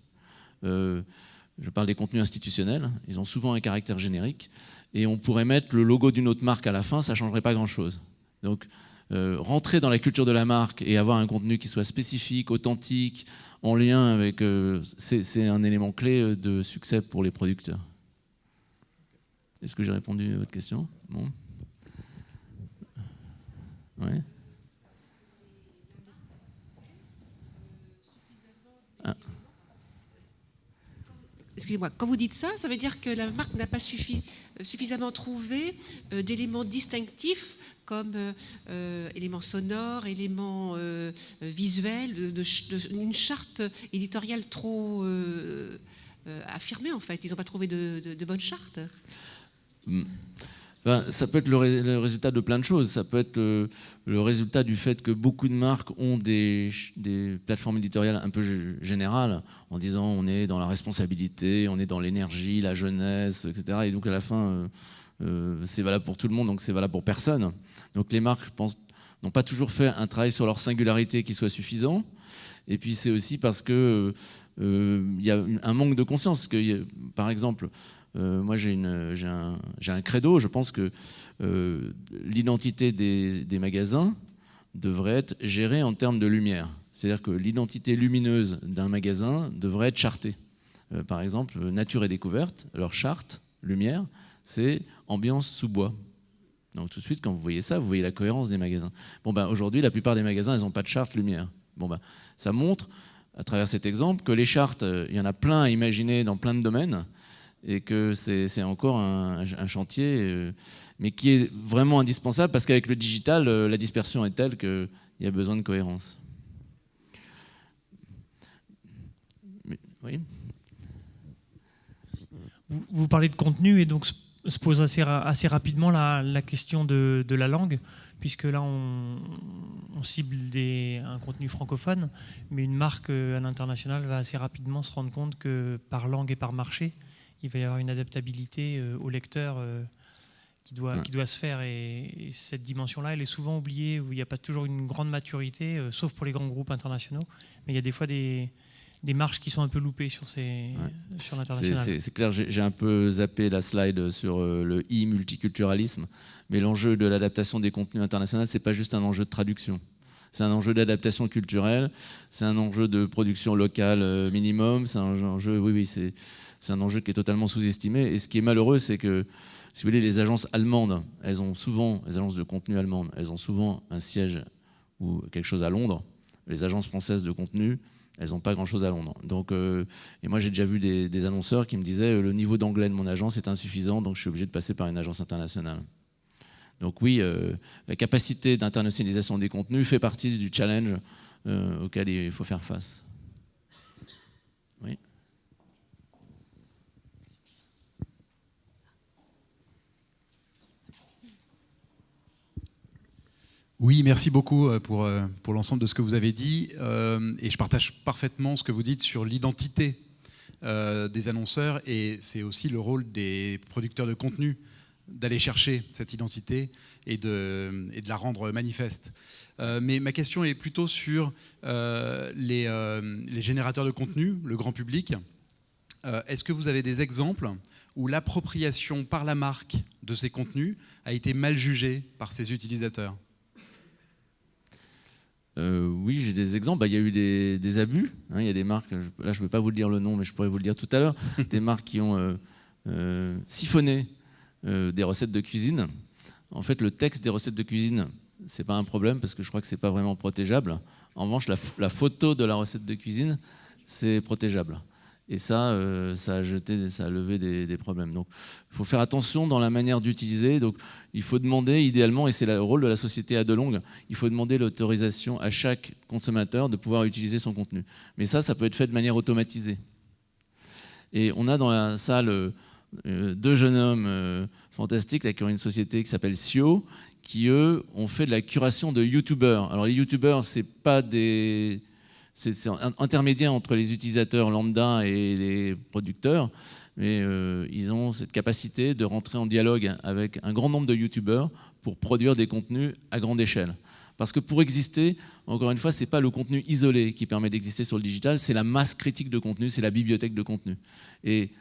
Je parle des contenus institutionnels. Ils ont souvent un caractère générique. Et on pourrait mettre le logo d'une autre marque à la fin, ça ne changerait pas grand-chose. Donc, rentrer dans la culture de la marque et avoir un contenu qui soit spécifique, authentique, en lien avec... c'est un élément clé de succès pour les producteurs. Est-ce que j'ai répondu à votre question? Bon. Ouais. Ah. Excusez-moi, quand vous dites ça, ça veut dire que la marque n'a pas suffisamment trouvé d'éléments distinctifs comme éléments sonores, éléments visuels, une charte éditoriale trop affirmée en fait. Ils n'ont pas trouvé de bonne charte. Ben, ça peut être le résultat de plein de choses. Ça peut être le résultat du fait que beaucoup de marques ont des plateformes éditoriales un peu générales, en disant on est dans la responsabilité, on est dans l'énergie, la jeunesse, etc. Et donc à la fin, c'est valable pour tout le monde, donc c'est valable pour personne. Donc les marques, je pense, n'ont pas toujours fait un travail sur leur singularité qui soit suffisant. Et puis c'est aussi parce que y a un manque de conscience. Que, par exemple, moi j'ai un credo, je pense que l'identité des magasins devrait être gérée en termes de lumière. C'est-à-dire que l'identité lumineuse d'un magasin devrait être chartée. Par exemple, Nature et Découverte, leur charte lumière, c'est ambiance sous bois. Donc tout de suite, quand vous voyez ça, vous voyez la cohérence des magasins. Bon, ben, aujourd'hui, la plupart des magasins, ils n'ont pas de charte lumière. Bon, ben, ça montre, à travers cet exemple, que les chartes, il y en a plein à imaginer dans plein de domaines, et que c'est encore un chantier, mais qui est vraiment indispensable, parce qu'avec le digital, la dispersion est telle qu'il y a besoin de cohérence. Oui. Vous parlez de contenu, et donc se pose assez rapidement la question de la langue, puisque là on cible un contenu francophone, mais une marque à l'international va assez rapidement se rendre compte que par langue et par marché, il va y avoir une adaptabilité au lecteur qui doit se faire, et cette dimension-là, elle est souvent oubliée, où il n'y a pas toujours une grande maturité, sauf pour les grands groupes internationaux, mais il y a des fois des marges qui sont un peu loupées sur l'international. C'est clair, j'ai un peu zappé la slide sur le multiculturalisme, mais l'enjeu de l'adaptation des contenus internationaux, c'est pas juste un enjeu de traduction. C'est un enjeu d'adaptation culturelle, c'est un enjeu de production locale minimum, c'est un enjeu, c'est un enjeu qui est totalement sous-estimé. Et ce qui est malheureux, c'est que, si vous voulez, les agences allemandes, les agences de contenu allemandes, elles ont souvent un siège ou quelque chose à Londres. Les agences françaises de contenu, elles n'ont pas grand-chose à Londres. Donc, et moi, j'ai déjà vu des annonceurs qui me disaient le niveau d'anglais de mon agence est insuffisant, donc je suis obligé de passer par une agence internationale. Donc oui, la capacité d'internationalisation des contenus fait partie du challenge auquel il faut faire face. Oui. Oui, merci beaucoup pour l'ensemble de ce que vous avez dit. Et je partage parfaitement ce que vous dites sur l'identité des annonceurs. Et c'est aussi le rôle des producteurs de contenu d'aller chercher cette identité et de la rendre manifeste. Mais ma question est plutôt sur les générateurs de contenu, le grand public. Est-ce que vous avez des exemples où l'appropriation par la marque de ces contenus a été mal jugée par ses utilisateurs ? Oui, j'ai des exemples. Il y a eu des abus. Il y a des marques, là je ne peux pas vous le dire le nom, mais je pourrais vous le dire tout à l'heure, des marques qui ont siphonné des recettes de cuisine. En fait, le texte des recettes de cuisine, c'est pas un problème parce que je crois que c'est pas vraiment protégeable. En revanche, la photo de la recette de cuisine, c'est protégeable. Et ça, ça a levé des problèmes. Donc, il faut faire attention dans la manière d'utiliser. Donc, il faut demander, idéalement, et c'est le rôle de la société Adelong, il faut demander l'autorisation à chaque consommateur de pouvoir utiliser son contenu. Mais ça peut être fait de manière automatisée. Et on a dans la salle 2 jeunes hommes fantastiques là, qui ont une société qui s'appelle Sio, qui, eux, ont fait de la curation de youtubeurs. Alors, les youtubeurs, c'est pas des... C'est intermédiaire entre les utilisateurs lambda et les producteurs, mais ils ont cette capacité de rentrer en dialogue avec un grand nombre de youtubeurs pour produire des contenus à grande échelle. Parce que pour exister, encore une fois, ce n'est pas le contenu isolé qui permet d'exister sur le digital, c'est la masse critique de contenu, c'est la bibliothèque de contenu. Et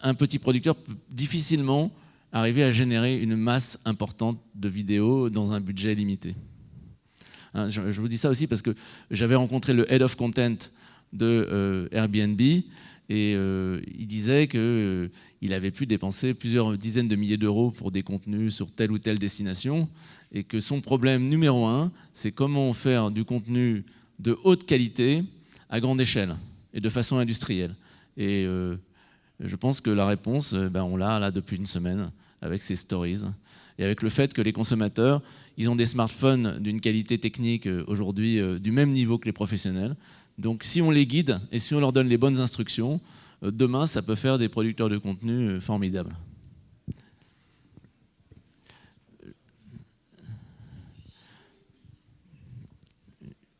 un petit producteur peut difficilement arriver à générer une masse importante de vidéos dans un budget limité. Je vous dis ça aussi parce que j'avais rencontré le Head of Content de Airbnb et il disait qu'il avait pu dépenser plusieurs dizaines de milliers d'euros pour des contenus sur telle ou telle destination et que son problème numéro 1, c'est comment faire du contenu de haute qualité à grande échelle et de façon industrielle. Et je pense que la réponse, on l'a là depuis une semaine avec ces stories. Et avec le fait que les consommateurs, ils ont des smartphones d'une qualité technique aujourd'hui du même niveau que les professionnels. Donc si on les guide et si on leur donne les bonnes instructions, demain, ça peut faire des producteurs de contenu formidables.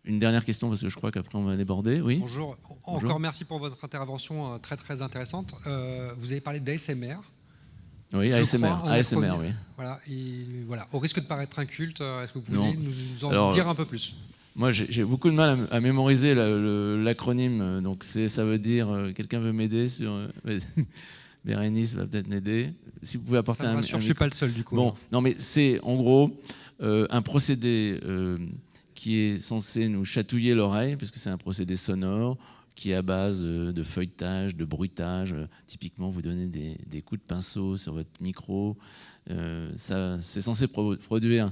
Une dernière question, parce que je crois qu'après on va déborder. Oui. Bonjour. Encore merci pour votre intervention très très intéressante. Vous avez parlé d'ASMR. Oui, ASMR, oui. Voilà, et voilà. Au risque de paraître inculte, est-ce que vous pouvez nous en dire un peu plus? Moi, j'ai beaucoup de mal à mémoriser l'acronyme. Donc, ça veut dire... quelqu'un veut m'aider sur... Bérénice va peut-être m'aider. Si vous pouvez apporter un... Je ne suis pas le seul, du coup. Bon, non, mais c'est en gros un procédé qui est censé nous chatouiller l'oreille, parce que c'est un procédé sonore, qui est à base de feuilletage, de bruitage. Typiquement, vous donnez des coups de pinceau sur votre micro. C'est censé produire...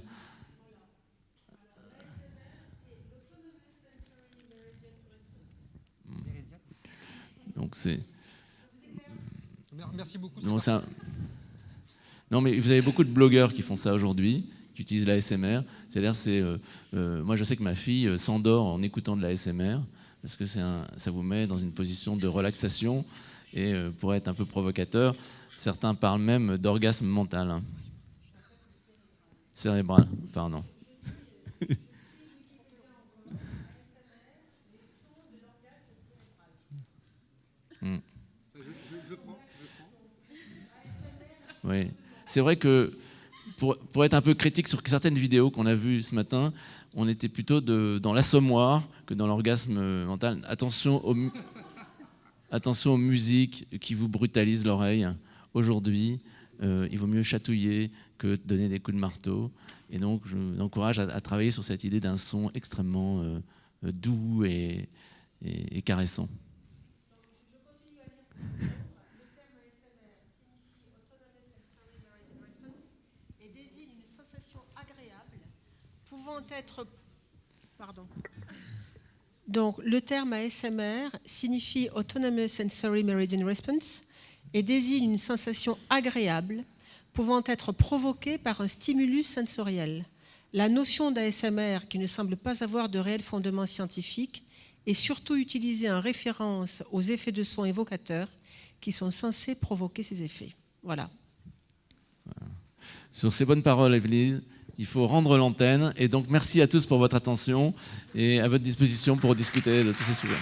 Donc c'est... Merci beaucoup. Non, mais vous avez beaucoup de blogueurs qui font ça aujourd'hui, qui utilisent l'ASMR. C'est-à-dire, moi je sais que ma fille s'endort en écoutant de l'ASMR, parce que ça vous met dans une position de relaxation, et pour être un peu provocateur, certains parlent même d'orgasme mental. Cérébral, pardon. Je prends. Oui, c'est vrai que pour être un peu critique sur certaines vidéos qu'on a vues ce matin, on était plutôt dans l'assommoir que dans l'orgasme mental. Attention aux musiques qui vous brutalisent l'oreille. Aujourd'hui, il vaut mieux chatouiller que donner des coups de marteau. Et donc, je vous encourage à travailler sur cette idée d'un son extrêmement doux et caressant. Et désigne une sensation agréable pouvant être... Pardon. Donc, le terme ASMR signifie Autonomous Sensory Meridian Response et désigne une sensation agréable pouvant être provoquée par un stimulus sensoriel. La notion d'ASMR, qui ne semble pas avoir de réel fondement scientifique, est surtout utilisée en référence aux effets de son évocateurs qui sont censés provoquer ces effets. Voilà. Sur ces bonnes paroles, Evelyne, il faut rendre l'antenne. Et donc, merci à tous pour votre attention et à votre disposition pour discuter de tous ces sujets.